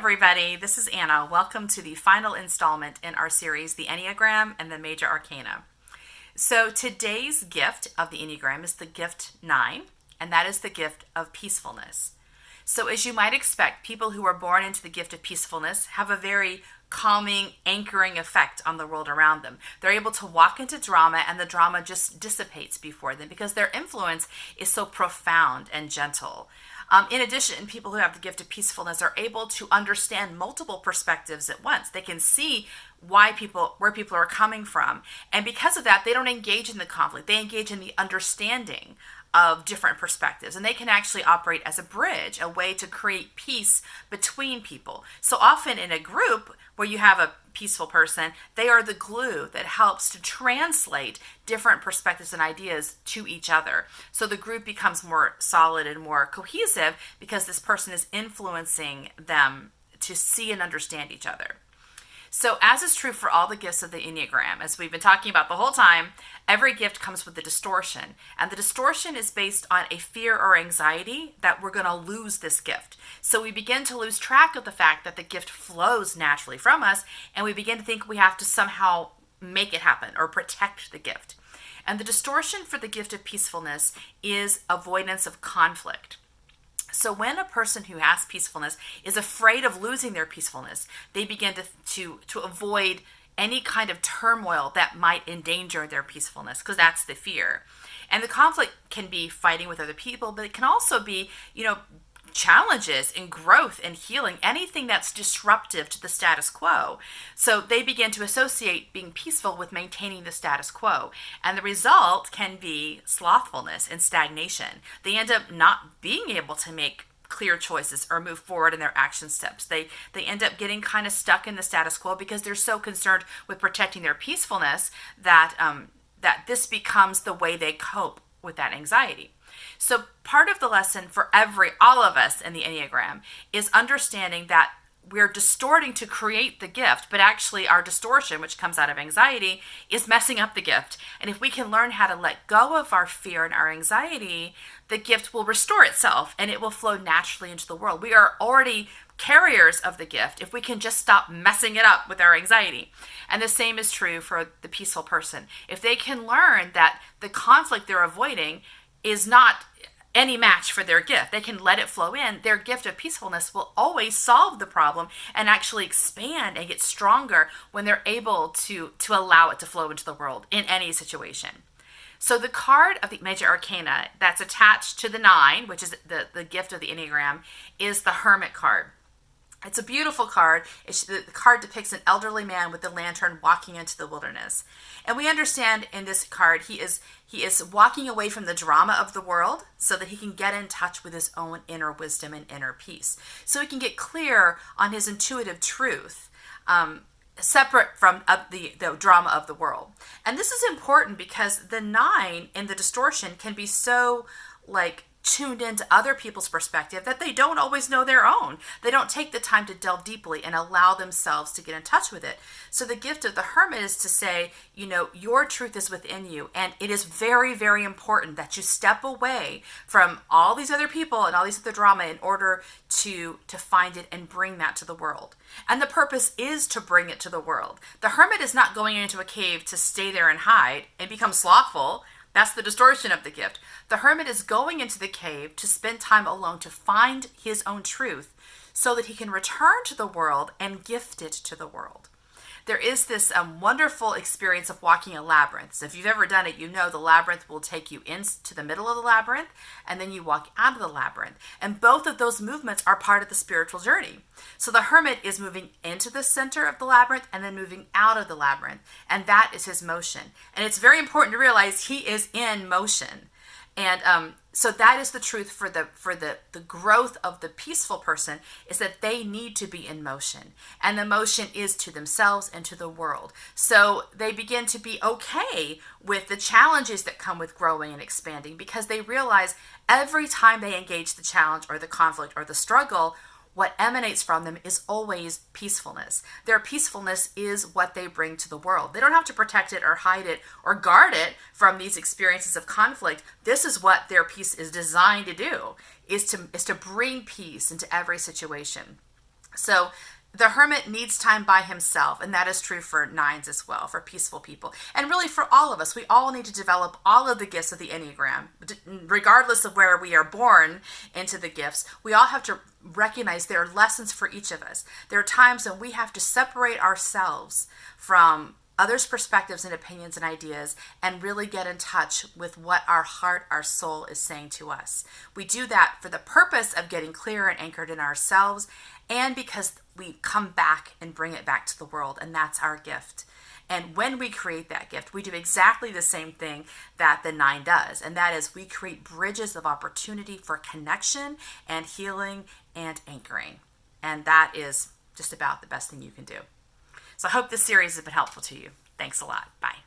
everybody. This is Anna. Welcome to the final installment in our series, The Enneagram and the Major Arcana. So today's gift of the Enneagram is the gift 9, and that is the gift of peacefulness. So as you might expect, people who are born into the gift of peacefulness have a very calming, anchoring effect on the world around them. They're able to walk into drama, and the drama just dissipates before them because their influence is so profound and gentle. In addition, people who have the gift of peacefulness are able to understand multiple perspectives at once. They can see where people are coming from. And because of that, they don't engage in the conflict. They engage in the understanding of different perspectives. And they can actually operate as a bridge, a way to create peace between people. So often in a group where you have a peaceful person, they are the glue that helps to translate different perspectives and ideas to each other. So the group becomes more solid and more cohesive because this person is influencing them to see and understand each other. So as is true for all the gifts of the Enneagram, as we've been talking about the whole time, every gift comes with a distortion. And the distortion is based on a fear or anxiety that we're going to lose this gift. So we begin to lose track of the fact that the gift flows naturally from us, and we begin to think we have to somehow make it happen or protect the gift. And the distortion for the gift of peacefulness is avoidance of conflict. So when a person who has peacefulness is afraid of losing their peacefulness, they begin to avoid any kind of turmoil that might endanger their peacefulness, because that's the fear. And the conflict can be fighting with other people, but it can also be, challenges in growth and healing, anything that's disruptive to the status quo. So they begin to associate being peaceful with maintaining the status quo. And the result can be slothfulness and stagnation. They end up not being able to make clear choices or move forward in their action steps. They end up getting kind of stuck in the status quo because they're so concerned with protecting their peacefulness that this becomes the way they cope with that anxiety. So part of the lesson for all of us in the Enneagram is understanding that we're distorting to create the gift, but actually our distortion, which comes out of anxiety, is messing up the gift. And if we can learn how to let go of our fear and our anxiety, the gift will restore itself and it will flow naturally into the world. We are already carriers of the gift if we can just stop messing it up with our anxiety. And the same is true for the peaceful person. If they can learn that the conflict they're avoiding is not any match for their gift, they can let it flow in. Their gift of peacefulness will always solve the problem and actually expand and get stronger when they're able to allow it to flow into the world in any situation. So the card of the Major Arcana that's attached to the 9, which is the gift of the Enneagram, is the Hermit card. It's a beautiful card. The card depicts an elderly man with a lantern walking into the wilderness. And we understand in this card, he is walking away from the drama of the world so that he can get in touch with his own inner wisdom and inner peace. So he can get clear on his intuitive truth, separate from the drama of the world. And this is important because the 9 in the distortion can be so tuned into other people's perspective that they don't always know their own. They don't take the time to delve deeply and allow themselves to get in touch with it. So the gift of the Hermit is to say, your truth is within you, and it is very, very important that you step away from all these other people and all these other drama in order to find it and bring that to the world. And the purpose is to bring it to the world. The Hermit is not going into a cave to stay there and hide and become slothful. That's the distortion of the gift. The Hermit is going into the cave to spend time alone to find his own truth so that he can return to the world and gift it to the world. There is this wonderful experience of walking a labyrinth. So if you've ever done it, you know the labyrinth will take you into the middle of the labyrinth, and then you walk out of the labyrinth. And both of those movements are part of the spiritual journey. So the Hermit is moving into the center of the labyrinth and then moving out of the labyrinth. And that is his motion. And it's very important to realize he is in motion. And so that is the truth for the growth of the peaceful person, is that they need to be in motion. And the motion is to themselves and to the world. So they begin to be okay with the challenges that come with growing and expanding, because they realize every time they engage the challenge or the conflict or the struggle, what emanates from them is always peacefulness. Their peacefulness is what they bring to the world. They don't have to protect it or hide it or guard it from these experiences of conflict. This is what their peace is designed to do, is to bring peace into every situation. So the hermit needs time by himself, and that is true for nines as well, for peaceful people. And really for all of us, we all need to develop all of the gifts of the Enneagram. Regardless of where we are born into the gifts, we all have to recognize there are lessons for each of us. There are times when we have to separate ourselves from others' perspectives and opinions and ideas and really get in touch with what our heart, our soul is saying to us. We do that for the purpose of getting clear and anchored in ourselves, and because we come back and bring it back to the world, and that's our gift. And when we create that gift, we do exactly the same thing that the 9 does, and that is we create bridges of opportunity for connection and healing and anchoring. And that is just about the best thing you can do. So I hope this series has been helpful to you. Thanks a lot. Bye.